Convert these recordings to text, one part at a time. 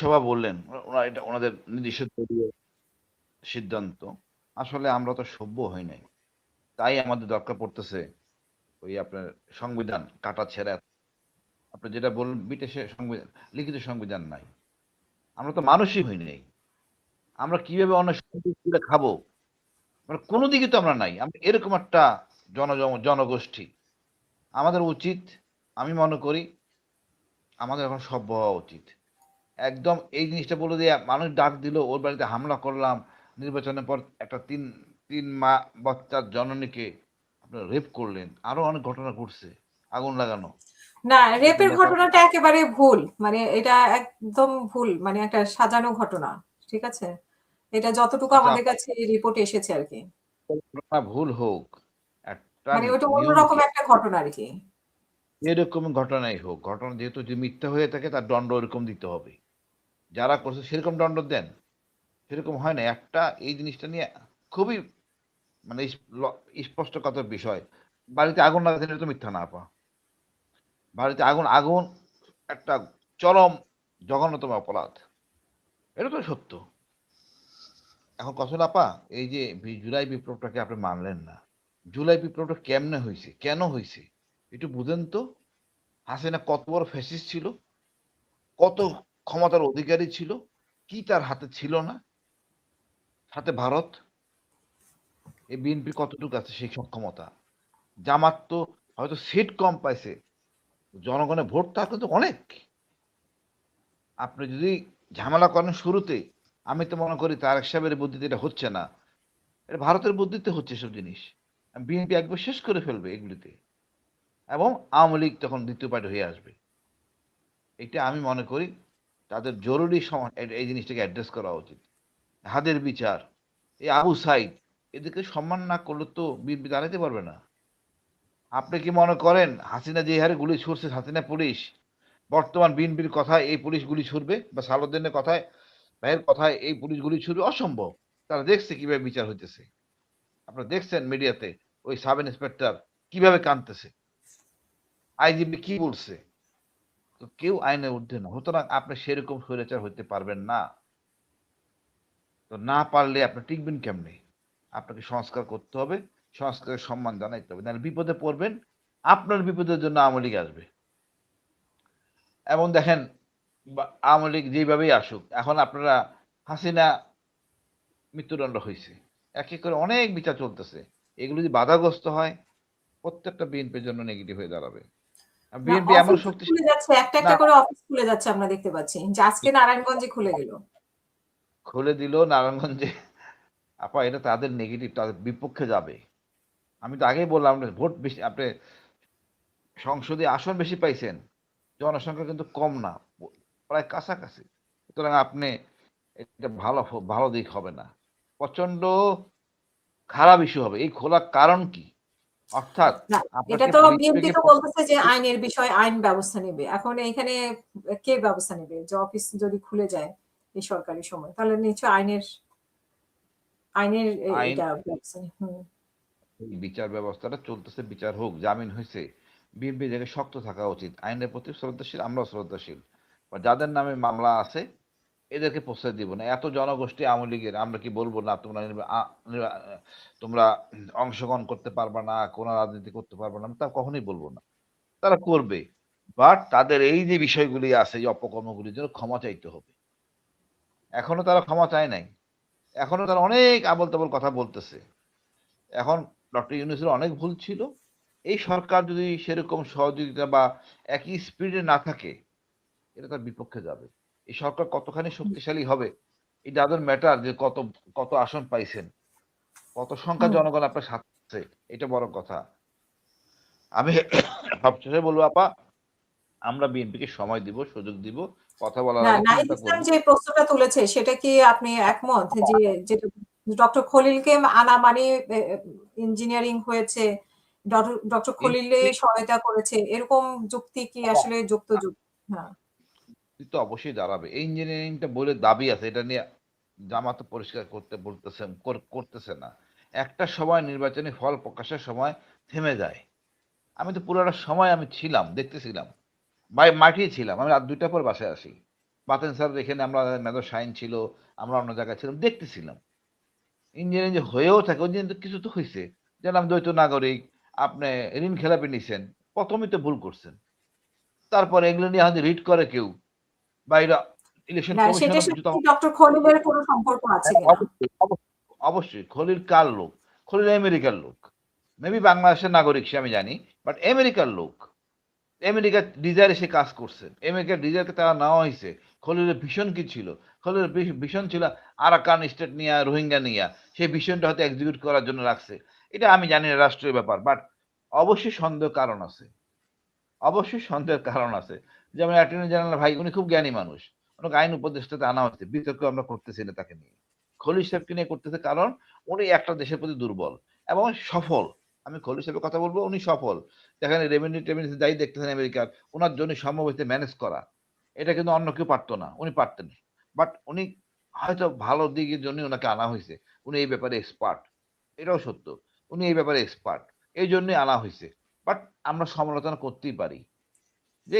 সভা বললেন ওরা এটা ওনাদের নিজস্ব দলীয় সিদ্ধান্ত। আসলে আমরা তো সভ্য হই নাই, তাই আমাদের দরকার পড়তেছে ওই আপনার সংবিধান কাটা ছেঁড়া। আপনি যেটা বললেন বিদেশে সংবিধান, লিখিত সংবিধান নাই, আমরা তো মানুষই হই নাই। আমরা কিভাবে অন্য তুলে খাবো, মানে কোনো দিকে তো আমরা নাই। আমরা এরকম একটা জনগোষ্ঠী। আমাদের উচিত, আমি মনে করি আমাদের এখন সভ্য হওয়া উচিত। একদম এই জিনিসটা বলে দিয়ে মানুষ ডাক দিল, ওর বাড়িতে হামলা করলাম, নির্বাচনের পর একটা তিন মা বাচ্চার জননীকে আপনার রেপ করলেন, আরো অনেক ঘটনা ঘটছে, আগুন লাগানো। না, এটা রেপের নেতা ঘটনাটা একেবারে ভুল, মানে এটা একদম ভুল, মানে একটা সাজানো ঘটনা। ঠিক আছে, এটা যতটুকু আচ্ছা, আমাদের কাছে রিপোর্ট এসেছে আর কি, ঘটনা ভুল হোক, একটা মানে ওটা অন্যরকম নিয়মকে একটা ঘটনা আর কি। এরকম ঘটনাই হোক, ঘটনা যেহেতু যে মিথ্যা হয়ে থাকে তার দণ্ড ওরকম দিতে হবে। যারা করছে সেরকম দণ্ড দেন, সেরকম হয় না। একটা এই জিনিসটা নিয়ে খুবই মানে স্পষ্টকাতর বিষয়। বাড়িতে আগুন লাগাতে এটা তো মিথ্যা না আপা। বাড়িতে আগুন আগুন একটা চরম জঘন্যতম অপরাধ, এটা তো সত্য। এখন কথা হলো আপা, এই যে জুলাই বিপ্লবটাকে আপনি মানলেন না। জুলাই বিপ্লবটা কেমনে হয়েছে, কেন হয়েছে, একটু বুঝেন তো। হাসিনা কত বড় ফ্যাসিস্ট ছিল, কত ক্ষমতার অধিকারী ছিল, কি তার হাতে ছিল না, সাথে ভারত। এই বিএনপি কতটুকু আছে সেই সক্ষমতা। জামাত তো হয়তো সিট কম পাইছে, জনগণের ভোট তার কিন্তু অনেক। আপনি যদি ঝামেলা করেন শুরুতে, আমি তো মনে করি তারেক সাহেবের বুদ্ধিতে এটা হচ্ছে না, এটা ভারতের বুদ্ধিতে হচ্ছে সব জিনিস। বিএনপি একবার শেষ করে ফেলবে এগুলিতে, এবং আওয়ামী লীগ তখন দ্বিতীয় পার্টি হয়ে আসবে। এটা আমি মনে করি তাদের জরুরি সময় এই জিনিসটাকে অ্যাড্রেস করা উচিত। হাদের বিচার, এই আবু সাইদ, এদেরকে সম্মান না করলে তো বিএনপি দাঁড়াতে পারবে না। আপনি কি মনে করেন হাসিনা যে হারে গুলি ছুড়ছে, হাসিনা পুলিশ, বর্তমান বিএনপির কথায় এই পুলিশ গুলি ছুড়বে, বা সালাউদ্দিনের কথায়, ভাইয়ের কথায় এই পুলিশ গুলি ছুড়বে? অসম্ভব। তারা দেখছে কিভাবে বিচার হইতেছে, আপনারা দেখছেন মিডিয়াতে ওই সাব ইন্সপেক্টর কিভাবে কাঁদতেছে, আইজিপি কি বলছে। তো কেউ আইনের ঊর্ধ্বে না, সুতরাং আপনি সেরকম স্বৈরাচার হইতে পারবেন না। তো না পারলে আপনি টিকবেন কেমনে? আপনাকে সংস্কার করতে হবে, সংস্কারের সম্মান জানাইতে হবে, নাহলে বিপদে পড়বেন। আপনার বিপদের জন্য আওয়ামী লীগ আসবে। এবং দেখেন, আওয়ামী লীগ যেভাবেই আসুক, এখন আপনারা হাসিনা মৃত্যুদণ্ড হয়েছে, এক এক করে অনেক বিচার চলতেছে, এগুলো যদি বাধাগ্রস্ত হয় প্রত্যেকটা বিএনপির জন্য নেগেটিভ হয়ে দাঁড়াবে। না, বিএনপি এমন অফিস খুলে শক্তিশালী যাচ্ছে, একটা না, একটা করে অফিস খুলে যাচ্ছে, আমরা দেখতে পাচ্ছি যে আজকে নারায়ণগঞ্জে খুলে গেল। খুলে দিল নারায়ণগঞ্জে। আপা এটা তাদের নেগেটিভ, তাদের বিপক্ষে যাবে। আমি তো আগেই বললাম, ভোট বেশি, আপনি সংসদে আসন বেশি পাইছেন, জনসংখ্যা কিন্তু কম না, প্রায় কাছাকাছি। সুতরাং আপনি এটা ভালো ভালো দিক হবে না, প্রচন্ড খারাপ ইস্যু হবে। এই খোলার কারণ কি? অর্থাৎ না, এটা আপনাকে তো পুলিশ বিএনপি থেকে তো বলতেছে যে আইনের বিষয়, আইন ব্যবস্থা নেবে। এখন এইখানে কে ব্যবস্থা নেবে? যে অফিস যদি খুলে যায় এই সরকারি সময়, তাহলে নিশ্চয় আইনের আইন, এটা ব্যবস্থা নেবে। হুম। বিচার ব্যবস্থাটা চলতেছে, বিচার হোক, জামিন হয়েছে, বিএনপি জায়গায় শক্ত থাকা উচিত, আইনের প্রতি শ্রদ্ধাশীল, আমরাও শ্রদ্ধাশীল। বা যাদের নামে মামলা আছে এদেরকে প্রশ্রয় দিব না। এত জনগোষ্ঠী আওয়ামী লীগের, আমরা কি বলবো না তোমরা তোমরা অংশগ্রহণ করতে পারবা না, কোনো রাজনীতি করতে পারবা না, তা কখনোই বলবো না। তারা করবে, বাট তাদের এই যে বিষয়গুলি আছে, এই অপকর্মগুলির জন্য ক্ষমা চাইতে হবে। এখনো তারা ক্ষমা চায় নাই, এখনো তারা অনেক আবল তাবল কথা বলতেছে। এখন ডক্টর ইউনূসের অনেক ভুল ছিল। এই সরকার যদি সেরকম সহযোগিতা বা একই স্পিডে না থাকে, এটা তার বিপক্ষে যাবে। এই সরকার কতখানি শক্তিশালী হবে, it doesn't ম্যাটার যে কত কত আসন পাইছেন, কত সংখ্যা হুম। জনগণ আপনার সাথে আছে, এটা বড় কথা। আমি সবশেষে বলবো আপা, আমরা বিএনপিকে সময় দিব, সুযোগ দিব, কথা বলার না, আগে নাহিদ চিন্তা ইসলাম করব। যে প্রশ্নটা তুলেছে সেটা কি আপনি একমত যে যেটা ডক্টর খলিলকে আনা মানে ইঞ্জিনিয়ারিং হয়েছে, ডক্টর খলিলে সহায়তা করেছে, এরকম যুক্তি কি আসলে যুক্ত? হ্যাঁ। তো অবশ্যই দাঁড়াবে, এই ইঞ্জিনিয়ারিংটা বলে দাবি আছে, এটা নিয়ে জামাত পরিষ্কার করতে বলতেছে, করতেছে না। একটা সময় নির্বাচনী ফল প্রকাশের সময় থেমে যায়। আমি তো পুরোটা সময় আমি ছিলাম, দেখতেছিলাম, মাঠেই ছিলাম। আমি রাত 2টার পর বাসায় আসি। বাতেন স্যার এখানে আমরা মেজর শাইন ছিল, আমরা অন্য জায়গায় ছিলাম, দেখতেছিলাম ইঞ্জিনিয়ারিং যে হয়েও থাকে ওই দিন তো কিছু তো হয়েছে। যেন দ্বৈত নাগরিক, আপনি ঋণ খেলাপি নিছেন, প্রথমেই তো ভুল করছেন। তারপরে এগুলো নিয়ে হয়তো রিড করে কেউ বা এরা ইলেকশন না সেটার কমিশনও কিছু সাথে ডক্টর খলিলের কোনো সম্পর্ক আছে কিনা? অবশ্যই অবশ্যই খলিল কার লোক? খলিল আমেরিকার লোক। মেবি বাংলাদেশের নাগরিক সে আমি জানি, বাট আমেরিকার লোক। আমেরিকার ডিজায়ার এসে কাজ করছেন, আমেরিকার ডিজায়ারকে তারা নেওয়া হয়েছে। খলিলের ভীষণ কি ছিল? খলিলের ভীষণ ছিল আরাকান স্টেট নিয়ে, রোহিঙ্গা নিয়ে, সেই ভীষণটা হয়তো এক্সিকিউট করার জন্য রাখছে। এটা আমি জানি না, রাষ্ট্রীয় ব্যাপার, বাট অবশ্যই সন্দেহ কারণ আছে, অবশ্যই সন্দেহের কারণ আছে। যেমন অ্যাটর্নি জেনারেল ভাই, উনি খুব জ্ঞানী মানুষ, ওনাকে আইন উপদেষ্টাতে আনা হচ্ছে, বিতর্ক আমরা করতেছি না তাকে নিয়ে। খলিল সাহেবকে নিয়ে করতেছে কারণ উনি একটা দেশের প্রতি দুর্বল এবং সফল। আমি খলিল সাহেবের কথা বলবো, উনি সফল। দেখেন রেভিনিউ টেভিনিউ যাই দেখতেছেন আমেরিকার, ওনার জন্য সম্ভব হয়েছে ম্যানেজ করা। এটা কিন্তু অন্য কেউ পারতো না, উনি পারতেন। বাট উনি হয়তো ভালো দিকের জন্য ওনাকে আনা হয়েছে। উনি এই ব্যাপারে এক্সপার্ট, এটাও সত্য। উনি এই ব্যাপারে এক্সপার্ট, এই জন্যই আনা হয়েছে। বাট আমরা সমালোচনা করতেই পারি যে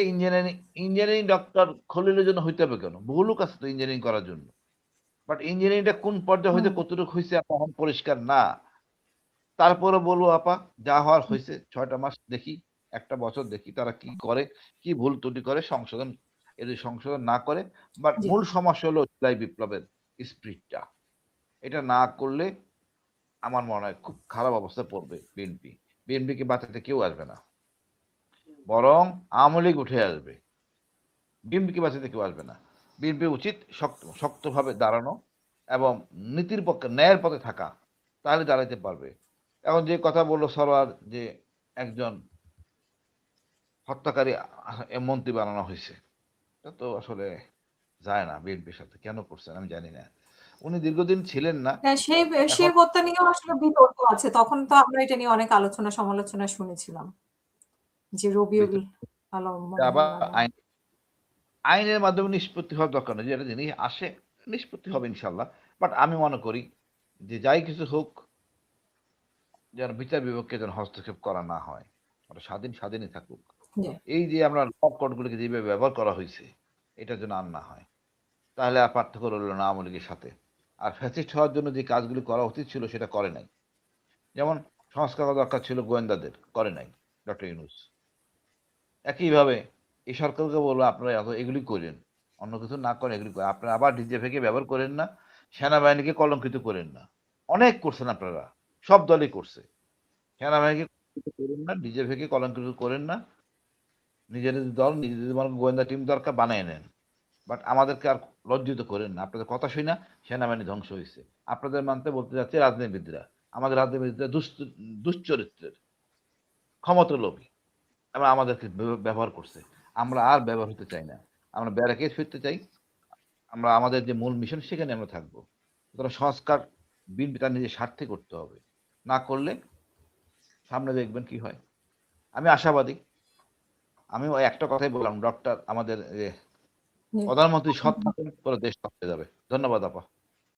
ইঞ্জিনিয়ারিং ডক্টর খলিলের জন্য হইতে হবে কেন? বহু লোক আছে তো ইঞ্জিনিয়ারিং করার জন্য। বাট ইঞ্জিনিয়ারিংটা কোন পর্যায়ে হইতে হুম। কতটুকু হয়েছে এখন পরিষ্কার না। তারপরে বলবো আপা, যা হওয়ার হয়েছে, 6টা মাস দেখি, একটা বছর দেখি তারা কি করে, কি ভুল ত্রুটি করে, সংশোধন এদের সংশোধন না করে। বাট জি। মূল সমস্যা হলো জুলাই বিপ্লবের স্পিরিটটা। এটা না করলে আমার মনে হয় খুব খারাপ অবস্থায় পড়বে বিএনপি। বিএনপিকে বাঁচাতে কেউ আসবে না, বরং আওয়ামী লীগ উঠে আসবে। বিএনপিকে বাঁচাতে কেউ আসবে না। বিএনপি উচিত শক্তভাবে দাঁড়ানো এবং নীতির পক্ষে, ন্যায়ের পথে থাকা, তাহলে দাঁড়াইতে পারবে। এখন যে কথা বললো সরোয়ার যে একজন হত্যাকারী মন্ত্রী বানানো হয়েছে, এটা তো আসলে যায় না বিএনপির সাথে। কেন করছেন আমি জানি না। উনি দীর্ঘদিন ছিলেন না, হ্যাঁ, সেই এখন হত্যা নিয়েও আসলে বিতর্ক আছে। তখন তো আমরা এটা নিয়ে অনেক আলোচনা সমালোচনা শুনেছিলাম। যে রবিউল আলম মনে আবার হয় নামে। আইনের মাধ্যমে নিষ্পত্তি হওয়ার দরকার নেই, যেটা জিনিস আসে নিষ্পত্তি হবে ইনশাল্লাহ। বাট আমি মনে করি যে যাই কিছু হোক, যেন বিচার বিভাগকে যেন হস্তক্ষেপ করা না হয়, ওটা স্বাধীনই থাকুক। জি। এই যে আমরা ল কোডগুলোকে যেভাবে ব্যবহার করা হয়েছে, এটা যেন আর না হয়। তাহলে আর পার্থক্য রইল না আওয়ামী লীগের সাথে। আর ফ্যাসিস্ট হওয়ার জন্য যে কাজগুলি করা উচিত ছিল সেটা করে নাই। যেমন সংস্কার করা দরকার ছিল গোয়েন্দাদের, করে নাই ডক্টর ইউনূস। একইভাবে এই সরকারকে বলবো আপনারা এগুলি করেন, অন্য কিছু না করেন এগুলি করেন। আপনারা আবার ডিজেফেকে ব্যবহার করেন না, সেনাবাহিনীকে কলঙ্কিত করেন না। অনেক করছেন আপনারা, সব দলই করছে। সেনাবাহিনীকে কলঙ্কিত করেন না, ডিজেফেকে কলঙ্কিত করেন না। নিজেদের দল, নিজেদের গোয়েন্দা টিম দরকার বানায় নেন। বাট আমাদেরকে আর লজ্জিত করেন না। আপনাদের কথা শুই না সেনাবাহিনী ধ্বংস হয়েছে। আপনাদের মানতে বলতে যাচ্ছে রাজনীতিবিদরা, আমাদের রাজনীতিবিদরা দুশ্চরিত্রের, ক্ষমতালোভী এবং আমাদেরকে ব্যবহার করছে। আমরা আর ব্যবহার হতে চাই না, আমরা ব্যারাকে ফিরতে চাই। আমরা আমাদের যে মূল মিশন সেখানে আমরা থাকবো। সুতরাং সংস্কার বিএনপি তার নিজের স্বার্থে করতে হবে, না করলে সামনে দেখবেন কি হয়। আমি আশাবাদী। আমি ওই একটা কথাই বললাম, ডক্টর আমাদের জি। প্রধানমন্ত্রী সৎ থাকেন, পুরো দেশ সৎ হয়ে যাবে। ধন্যবাদ আপা।